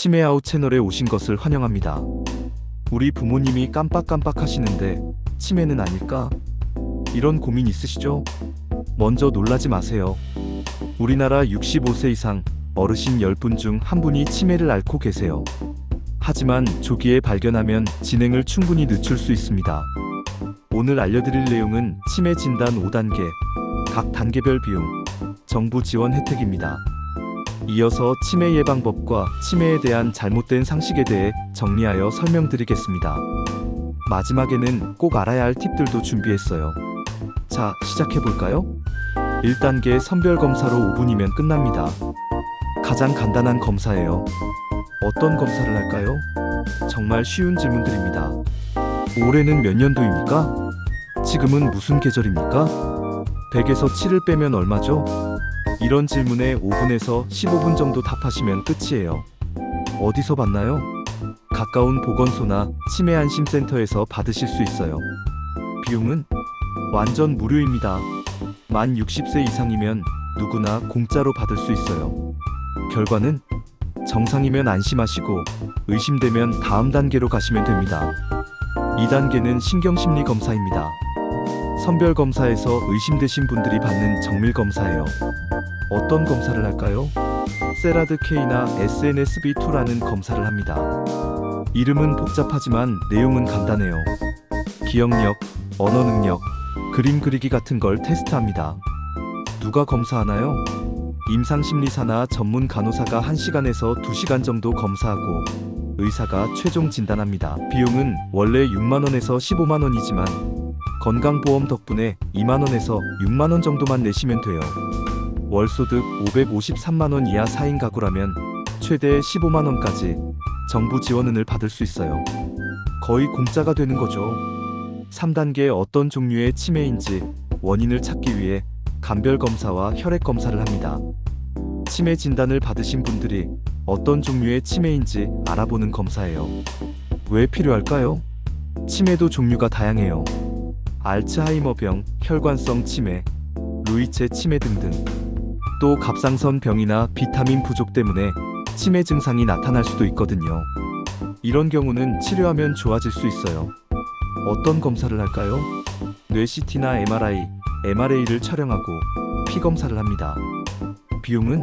치매아웃 채널에 오신 것을 환영합니다. 우리 부모님이 깜빡깜빡 하시는데 치매는 아닐까? 이런 고민 있으시죠? 먼저 놀라지 마세요. 우리나라 65세 이상 어르신 10분 중 1분이 치매를 앓고 계세요. 하지만 조기에 발견하면 진행을 충분히 늦출 수 있습니다. 오늘 알려드릴 내용은 치매 진단 5단계, 각 단계별 비용, 정부 지원 혜택입니다. 이어서 치매 예방법과 치매에 대한 잘못된 상식에 대해 정리하여 설명드리겠습니다. 마지막에는 꼭 알아야 할 팁들도 준비했어요. 자, 시작해볼까요? 1단계 선별검사로 5분이면 끝납니다. 가장 간단한 검사예요. 어떤 검사를 할까요? 정말 쉬운 질문들입니다. 올해는 몇 년도입니까? 지금은 무슨 계절입니까? 100에서 7을 빼면 얼마죠? 이런 질문에 5분에서 15분 정도 답하시면 끝이에요. 어디서 받나요? 가까운 보건소나 치매안심센터에서 받으실 수 있어요. 비용은 완전 무료입니다. 만 60세 이상이면 누구나 공짜로 받을 수 있어요. 결과는 정상이면 안심하시고 의심되면 다음 단계로 가시면 됩니다. 2단계는 신경심리검사입니다. 선별검사에서 의심되신 분들이 받는 정밀검사예요. 어떤 검사를 할까요? 세라드-K나 SNSB2라는 검사를 합니다. 이름은 복잡하지만 내용은 간단해요. 기억력, 언어 능력, 그림 그리기 같은 걸 테스트합니다. 누가 검사하나요? 임상심리사나 전문 간호사가 1시간에서 2시간 정도 검사하고 의사가 최종 진단합니다. 비용은 원래 6만원에서 15만원이지만 건강보험 덕분에 2만원에서 6만원 정도만 내시면 돼요. 월소득 553만원 이하 4인 가구라면 최대 15만원까지 정부 지원은을 받을 수 있어요. 거의 공짜가 되는 거죠. 3단계 어떤 종류의 치매인지 원인을 찾기 위해 간별검사와 혈액검사를 합니다. 치매 진단을 받으신 분들이 어떤 종류의 치매인지 알아보는 검사예요. 왜 필요할까요? 치매도 종류가 다양해요. 알츠하이머병, 혈관성 치매, 루이체 치매 등등. 또 갑상선 병이나 비타민 부족 때문에 치매 증상이 나타날 수도 있거든요. 이런 경우는 치료하면 좋아질 수 있어요. 어떤 검사를 할까요? 뇌 CT나 MRI, MRA를 촬영하고 피 검사를 합니다. 비용은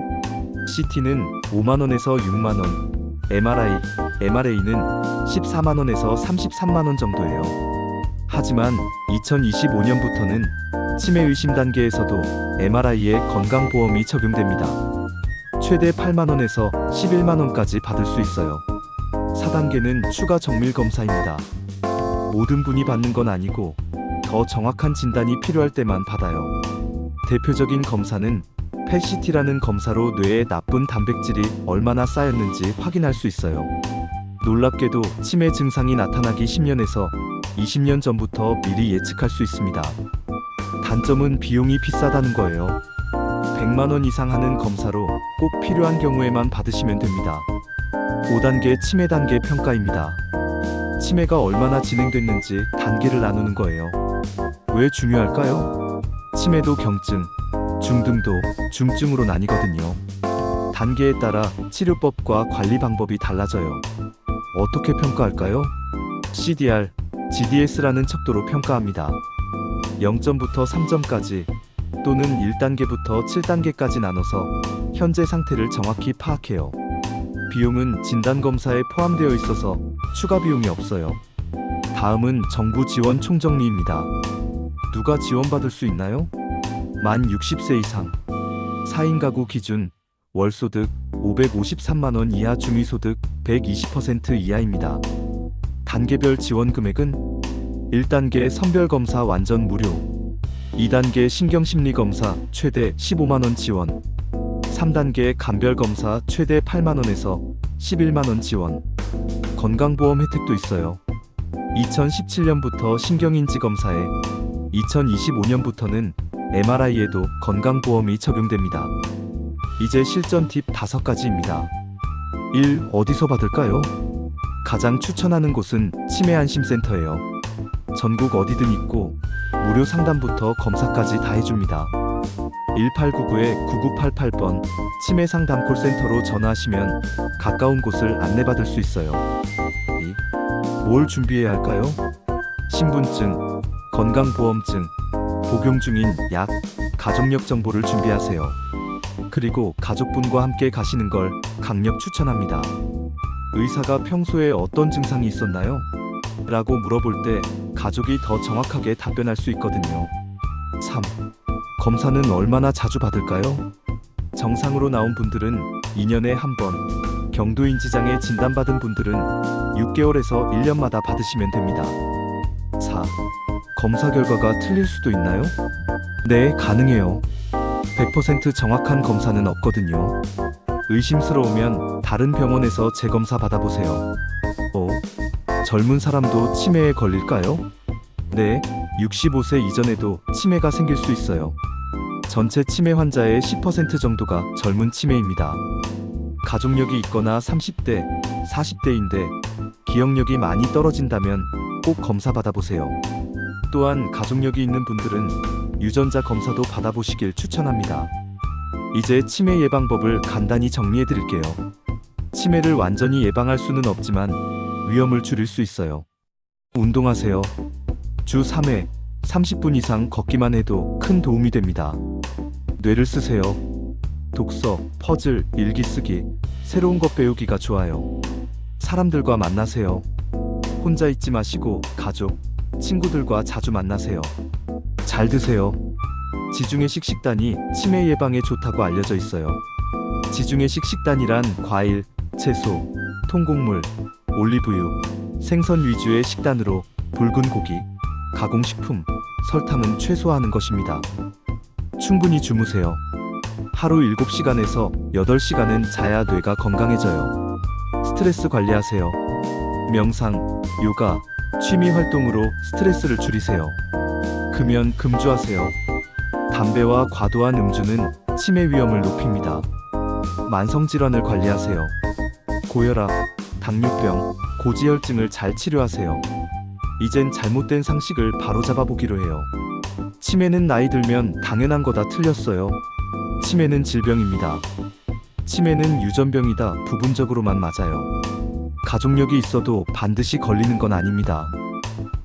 CT는 5만원에서 6만원, MRA는 14만원에서 33만원 정도예요. 하지만 2025년부터는 치매 의심 단계에서도 MRI에 건강보험이 적용됩니다. 최대 8만원에서 11만원까지 받을 수 있어요. 4단계는 추가 정밀검사입니다. 모든 분이 받는 건 아니고 더 정확한 진단이 필요할 때만 받아요. 대표적인 검사는 PET-CT라는 검사로 뇌에 나쁜 단백질이 얼마나 쌓였는지 확인할 수 있어요. 놀랍게도 치매 증상이 나타나기 10년에서 20년 전부터 미리 예측할 수 있습니다. 단점은 비용이 비싸다는 거예요. 100만원 이상 하는 검사로 꼭 필요한 경우에만 받으시면 됩니다. 5단계 치매 단계 평가입니다. 치매가 얼마나 진행됐는지 단계를 나누는 거예요. 왜 중요할까요? 치매도 경증, 중등도, 중증으로 나뉘거든요. 단계에 따라 치료법과 관리 방법이 달라져요. 어떻게 평가할까요? CDR, GDS라는 척도로 평가합니다. 0점부터 3점까지 또는 1단계부터 7단계까지 나눠서 현재 상태를 정확히 파악해요. 비용은 진단검사에 포함되어 있어서 추가 비용이 없어요. 다음은 정부 지원 총정리입니다. 누가 지원받을 수 있나요? 만 60세 이상, 4인 가구 기준, 월소득 553만원 이하 중위소득 120% 이하입니다. 단계별 지원 금액은 1단계 선별검사 완전 무료, 2단계 신경심리검사 최대 15만원 지원, 3단계 간별검사 최대 8만원에서 11만원 지원. 건강보험 혜택도 있어요. 2017년부터 신경인지검사에, 2025년부터는 MRI에도 건강보험이 적용됩니다. 이제 실전 팁 5가지입니다. 1. 어디서 받을까요? 가장 추천하는 곳은 치매안심센터예요. 전국 어디든 있고 무료 상담부터 검사까지 다 해줍니다. 1899-9988번 치매 상담 콜센터로 전화하시면 가까운 곳을 안내받을 수 있어요. 뭘 준비해야 할까요? 신분증, 건강보험증, 복용 중인 약, 가족력 정보를 준비하세요. 그리고 가족분과 함께 가시는 걸 강력 추천합니다. 의사가 평소에 어떤 증상이 있었나요? 라고 물어볼 때 가족이 더 정확하게 답변할 수 있거든요. 3. 검사는 얼마나 자주 받을까요? 정상으로 나온 분들은 2년에 한 번, 경도인지장애 진단받은 분들은 6개월에서 1년마다 받으시면 됩니다. 4. 검사 결과가 틀릴 수도 있나요? 네, 가능해요. 100% 정확한 검사는 없거든요. 의심스러우면 다른 병원에서 재검사 받아보세요. 젊은 사람도 치매에 걸릴까요? 네, 65세 이전에도 치매가 생길 수 있어요. 전체 치매 환자의 10% 정도가 젊은 치매입니다. 가족력이 있거나 30대, 40대인데 기억력이 많이 떨어진다면 꼭 검사 받아보세요. 또한 가족력이 있는 분들은 유전자 검사도 받아보시길 추천합니다. 이제 치매 예방법을 간단히 정리해 드릴게요. 치매를 완전히 예방할 수는 없지만 위험을 줄일 수 있어요. 운동하세요. 주 3회 30분 이상 걷기만 해도 큰 도움이 됩니다. 뇌를 쓰세요. 독서, 퍼즐, 일기 쓰기, 새로운 것 배우기가 좋아요. 사람들과 만나세요. 혼자 있지 마시고 가족, 친구들과 자주 만나세요. 잘 드세요. 지중해식 식단이 치매 예방에 좋다고 알려져 있어요. 지중해식 식단이란 과일, 채소, 통곡물, 올리브유, 생선 위주의 식단으로 붉은 고기, 가공식품, 설탕은 최소화하는 것입니다. 충분히 주무세요. 하루 7시간에서 8시간은 자야 뇌가 건강해져요. 스트레스 관리하세요. 명상, 요가, 취미 활동으로 스트레스를 줄이세요. 금연, 금주하세요. 담배와 과도한 음주는 치매 위험을 높입니다. 만성질환을 관리하세요. 고혈압, 당뇨병, 고지혈증을 잘 치료하세요. 이젠 잘못된 상식을 바로잡아 보기로 해요. 치매는 나이 들면 당연한 거다 틀렸어요. 치매는 질병입니다. 치매는 유전병이다 부분적으로만 맞아요. 가족력이 있어도 반드시 걸리는 건 아닙니다.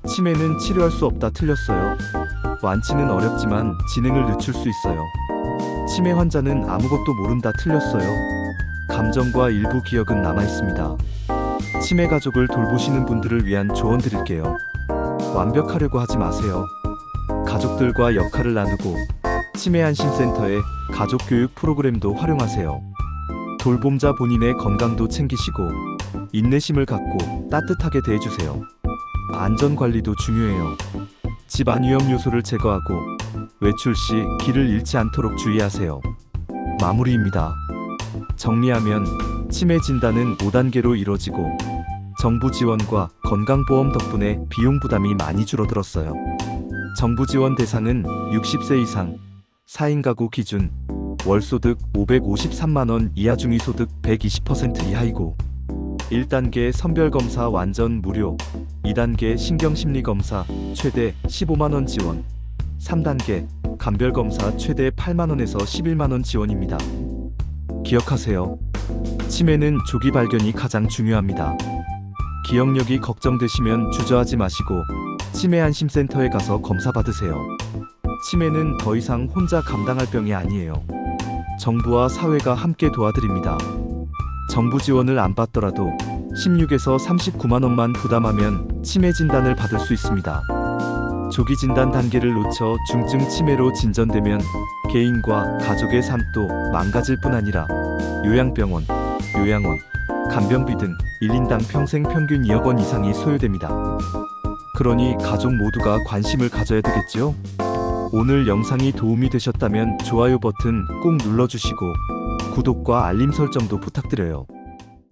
치매는 치료할 수 없다 틀렸어요. 완치는 어렵지만 진행을 늦출 수 있어요. 치매 환자는 아무것도 모른다 틀렸어요. 감정과 일부 기억은 남아 있습니다. 치매 가족을 돌보시는 분들을 위한 조언 드릴게요. 완벽하려고 하지 마세요. 가족들과 역할을 나누고 치매 안심센터의 가족 교육 프로그램도 활용하세요. 돌봄자 본인의 건강도 챙기시고 인내심을 갖고 따뜻하게 대해주세요. 안전 관리도 중요해요. 집안 위험 요소를 제거하고 외출 시 길을 잃지 않도록 주의하세요. 마무리입니다. 정리하면 치매 진단은 5단계로 이뤄지고 정부 지원과 건강보험 덕분에 비용 부담이 많이 줄어들었어요. 정부 지원 대상은 60세 이상, 4인 가구 기준, 월소득 553만원 이하 중위소득 120% 이하이고 1단계 선별검사 완전 무료, 2단계 신경심리검사 최대 15만원 지원, 3단계 감별검사 최대 8만원에서 11만원 지원입니다. 기억하세요. 치매는 조기 발견이 가장 중요합니다. 기억력이 걱정되시면 주저하지 마시고 치매 안심센터에 가서 검사 받으세요. 치매는 더 이상 혼자 감당할 병이 아니에요. 정부와 사회가 함께 도와드립니다. 정부 지원을 안 받더라도 16에서 39만 원만 부담하면 치매 진단을 받을 수 있습니다. 조기 진단 단계를 놓쳐 중증 치매로 진전되면 개인과 가족의 삶도 망가질 뿐 아니라 요양병원, 요양원, 간병비 등 1인당 평생 평균 2억 원 이상이 소요됩니다. 그러니 가족 모두가 관심을 가져야 되겠죠? 오늘 영상이 도움이 되셨다면 좋아요 버튼 꼭 눌러주시고 구독과 알림 설정도 부탁드려요.